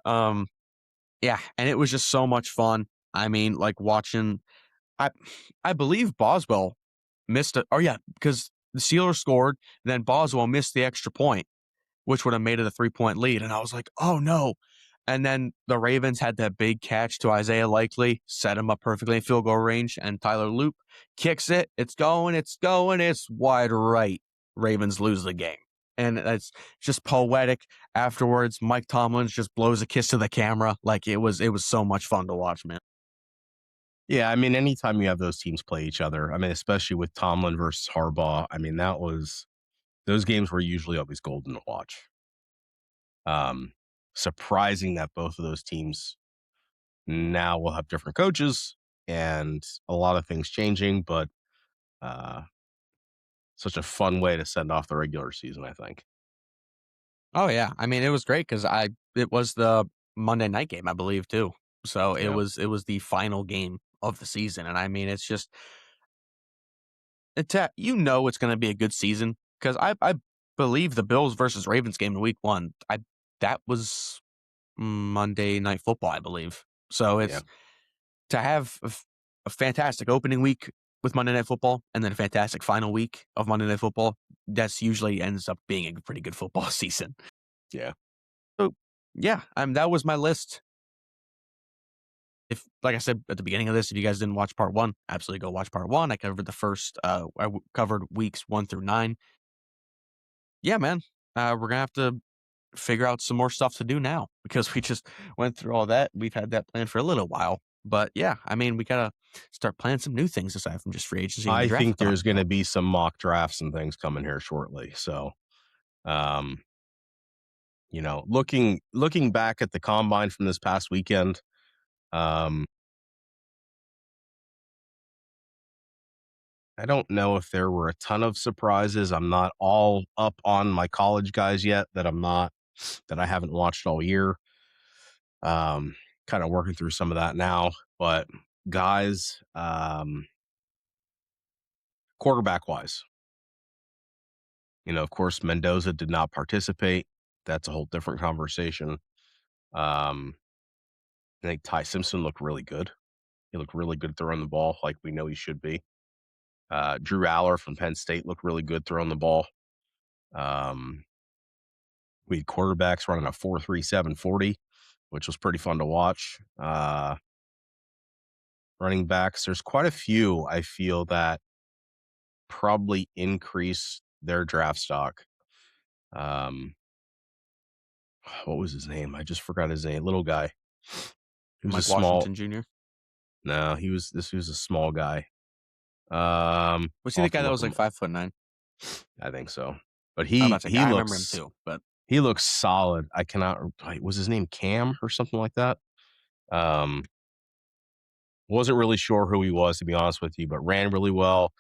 Um, yeah, and it was just so much fun. I mean, like watching. I I believe Boswell missed it. Oh yeah, because the Steelers scored, then Boswell missed the extra point, which would have made it a 3 point lead. And I was like, oh no. And then the Ravens had that big catch to Isaiah Likely, set him up perfectly in field goal range, and Tyler Loop kicks it. It's going, it's wide right. Ravens lose the game. And it's just poetic. Afterwards, Mike Tomlins just blows a kiss to the camera. Like it was so much fun to watch, man. Yeah, I mean, anytime you have those teams play each other, I mean, especially with Tomlin versus Harbaugh, I mean, those games were usually always golden to watch. Um, Surprising that both of those teams now will have different coaches and a lot of things changing, but uh, such a fun way to send off the regular season, I think. Oh yeah, I mean it was great because it was the Monday night game, I believe too. So Yeah. it was the final game of the season, and I mean it's just it's going to be a good season because I believe the Bills versus Ravens game in Week 1. I that was Monday Night Football, I believe. So Yeah. it's to have a fantastic opening week with Monday Night Football and then a fantastic final week of Monday Night Football. That's usually ends up being a pretty good football season. Yeah. So yeah, that was my list. If, like I said at the beginning of this, if you guys didn't watch part one, absolutely go watch part one. I covered the first, covered weeks 1 through 9. Yeah, man, we're gonna have to figure out some more stuff to do now because we just went through all that. We've had that planned for a little while, but yeah, I mean, we gotta start planning some new things aside from just free agency and the I draft think with the there's Hunt going to Cup. be some mock drafts and things coming here shortly. So, um, looking back at the combine from this past weekend, um, I don't know if there were a ton of surprises. I'm not all up on my college guys yet that I haven't watched all year. Kind of working through some of that now, but guys, quarterback wise, of course, Mendoza did not participate. That's a whole different conversation. Um, I think Ty Simpson looked really good. He looked really good throwing the ball like we know he should be. Drew Aller from Penn State looked really good throwing the ball. Um, we had quarterbacks running a 4.37 40, which was pretty fun to watch. Running backs, there's quite a few I feel that probably increase their draft stock. Um, what was his name? I just forgot his name. Little guy. He was a Mike small. Washington Jr. No, he was a small guy. Was he I'll the have to guy that look was him. like 5'9"? I think so. But I'm he about to say he I remember him looks too, but he looks solid. I cannot. Was his name Cam or something like that? Um, wasn't really sure who he was to be honest with you, but ran really well.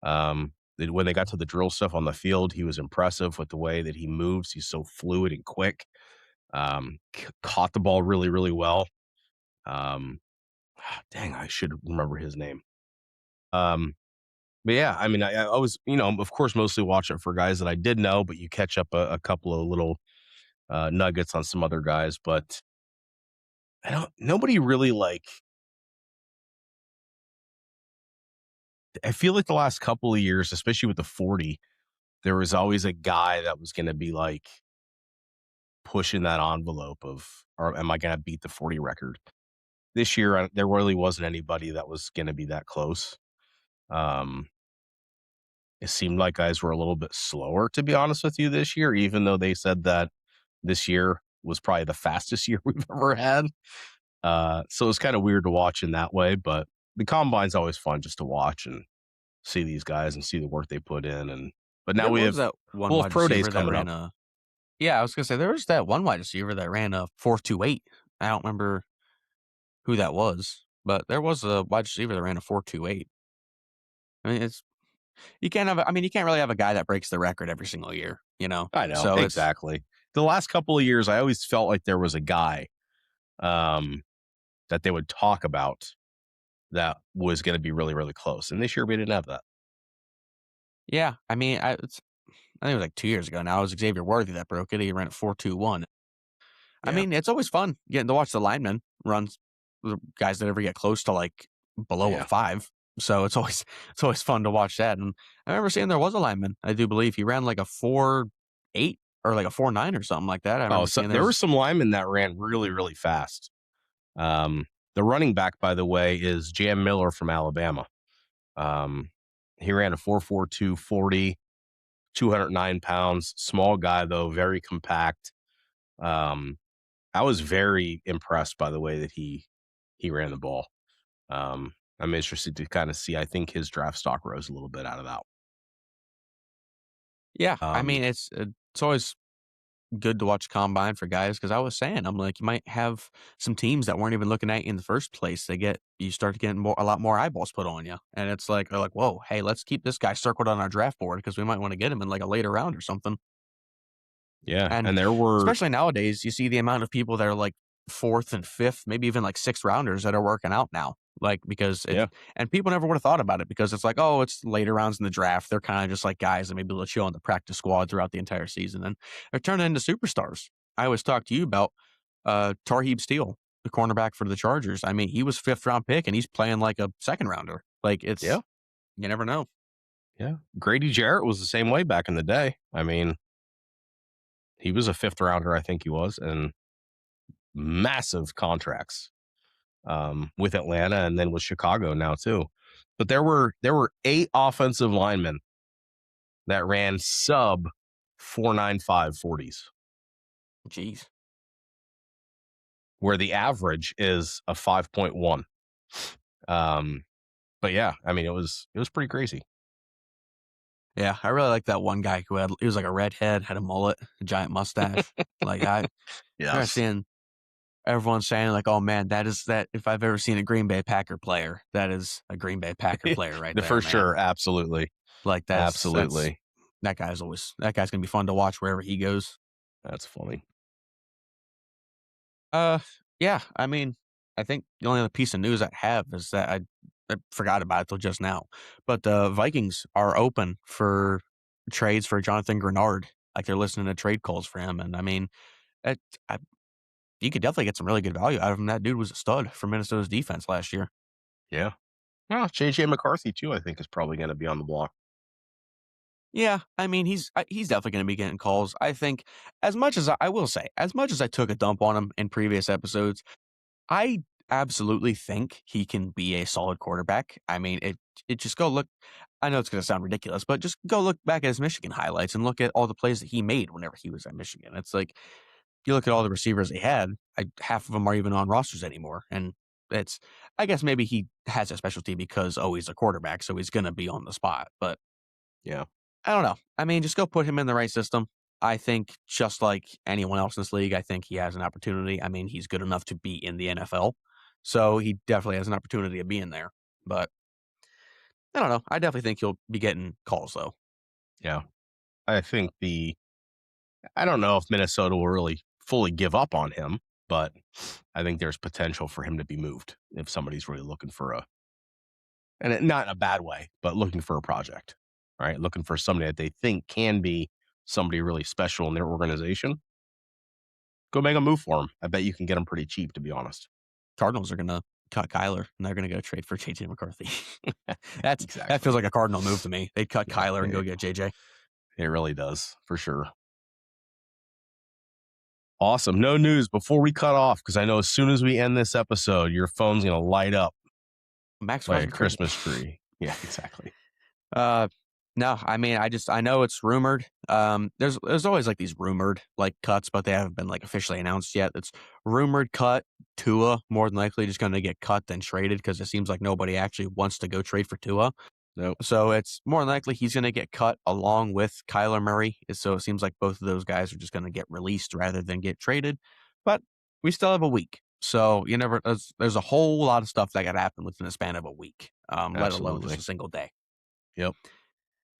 When they got to the drill stuff on the field, he was impressive with the way that he moves. He's so fluid and quick. Caught the ball really, really well. Um, dang, I should remember his name. But yeah, I mean, I was, of course, mostly watch it for guys that I did know, but you catch up a couple of little nuggets on some other guys. But nobody really I feel like the last couple of years, especially with the 40, there was always a guy that was going to be like pushing that envelope of, or am I going to beat the 40 record? This year, there really wasn't anybody that was going to be that close. Um, it seemed like guys were a little bit slower, to be honest with you, this year, even though they said that this year was probably the fastest year we've ever had. So it's kind of weird to watch in that way, but the combine's always fun just to watch and see these guys and see the work they put in. But now there we was have that one we'll have wide pro days receiver that coming ran up. a. Yeah, I was gonna say there was that one wide receiver that ran a 4.28. I don't remember who that was, but there was a wide receiver that ran a 4.28. I mean, you can't really have a guy that breaks the record every single year, you know? I know So it's, exactly. The last couple of years, I always felt like there was a guy um, that they would talk about that was going to be really, really close. And this year we didn't have that. yeah, I mean, I think it was like 2 years ago now. It was Xavier Worthy that broke it. He ran at 4.21. I Yeah, mean, it's always fun getting to watch the linemen run the guys that ever get close to like below a yeah. 5. So it's always fun to watch that. And I remember seeing there was a lineman, I do believe he ran like a 4.8 or like a 4.9 or something like that. I Oh, remember so seeing there were there's some linemen that ran really, really fast. The running back, by the way, is Jam Miller from Alabama. Um, he ran a 4.42 40, 209 pounds. Small guy, though, very compact. Um, I was very impressed by the way that he ran the ball. I'm interested to kind of see. I think his draft stock rose a little bit out of that. yeah, I Um, mean it's always good to watch combine for guys because I was saying I'm like you might have some teams that weren't even looking at you in the first place. You start getting a lot more eyeballs put on you, and it's like they're like, whoa, hey, let's keep this guy circled on our draft board because we might want to get him in like a later round or something. yeah, And and there were especially nowadays, you see the amount of people that are like fourth and fifth, maybe even like sixth rounders that are working out now. Like because yeah, and people never would have thought about it because it's like, oh, it's later rounds in the draft. They're kind of just like guys that maybe will chill on the practice squad throughout the entire season. And they're turning into superstars. I always talk to you about Tarheeb Steele. the cornerback for the Chargers. I mean, he was 5th-round pick, and he's playing like a second-rounder. Like, Yeah. you never know. Yeah. Grady Jarrett was the same way back in the day. I mean, he was a 5th rounder, I think he was, and massive contracts with Atlanta and then with Chicago now too. But there were 8 offensive linemen that ran sub 4.95 40s, Jeez. where the average is a 5.1. Um, but yeah, I mean, it was pretty crazy. Yeah, I really like that one guy he was like a redhead, had a mullet, a giant mustache. Like, I remember Yes. seeing everyone saying like, "Oh man, that if I've ever seen a Green Bay Packer player, that is a Green Bay Packer player right there, For man." sure. Absolutely. Like, Absolutely. that guy's gonna be fun to watch wherever he goes. That's funny. Uh, yeah, I mean, I think the only other piece of news I have is that I forgot about it till just now, but the Vikings are open for trades for Jonathan Grenard. Like, they're listening to trade calls for him, and I mean, it, I, you could definitely get some really good value out of him. That dude was a stud for Minnesota's defense last year. Yeah. Well, JJ McCarthy too, I think, is probably going to be on the block. Yeah, I mean, he's definitely going to be getting calls. I think as much as I will say, as much as I took a dump on him in previous episodes, I absolutely think he can be a solid quarterback. I mean, it just go look. I know it's going to sound ridiculous, but just go look back at his Michigan highlights and look at all the plays that he made whenever he was at Michigan. It's like you look at all the receivers they had. Half of them are even on rosters anymore, and it's. I guess maybe he has a specialty because he's a quarterback, so he's going to be on the spot. But Yeah. I don't know. I mean, just go put him in the right system. I think just like anyone else in this league, I think he has an opportunity. I mean, he's good enough to be in the NFL. So he definitely has an opportunity of being there. But I don't know. I definitely think he'll be getting calls though. Yeah. I think I don't know if Minnesota will really fully give up on him, but I think there's potential for him to be moved if somebody's really looking for not in a bad way, but looking for a project, right? Looking for somebody that they think can be somebody really special in their organization. Go make a move for him. I bet you can get him pretty cheap, to be honest. Cardinals are gonna cut Kyler and they're gonna go trade for JJ McCarthy. That feels Exactly. like a Cardinal move to me. They'd cut Yeah, Kyler and go get JJ. it really does, for sure. Awesome. No news before we cut off, because I know as soon as we end this episode, your phone's going to light up Max like a wasn't traded. Christmas tree. Yeah, exactly. Uh, no, I mean, I know it's rumored. There's always like these rumored like cuts, but they haven't been like officially announced yet. It's rumored cut. Tua more than likely just going to get cut than traded because it seems like nobody actually wants to go trade for Tua. Nope. So it's more than likely he's going to get cut along with Kyler Murray. So it seems like both of those guys are just going to get released rather than get traded. But we still have a week. So you never, there's a whole lot of stuff that got to happen within the span of a week, let alone just Absolutely. a single day. Yep.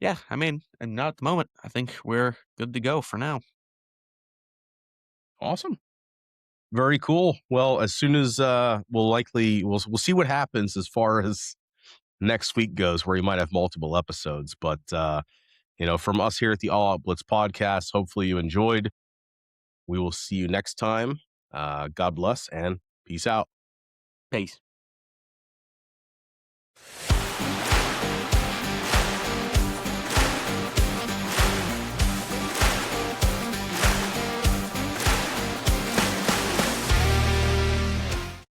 Yeah, I mean, and not at the moment. I think we're good to go for now. Awesome. Very cool. Well, as soon as we'll see what happens as far as next week goes, where you might have multiple episodes. But from us here at the All Out Blitz podcast, hopefully you enjoyed. We will see you next time. God bless and peace out. Peace.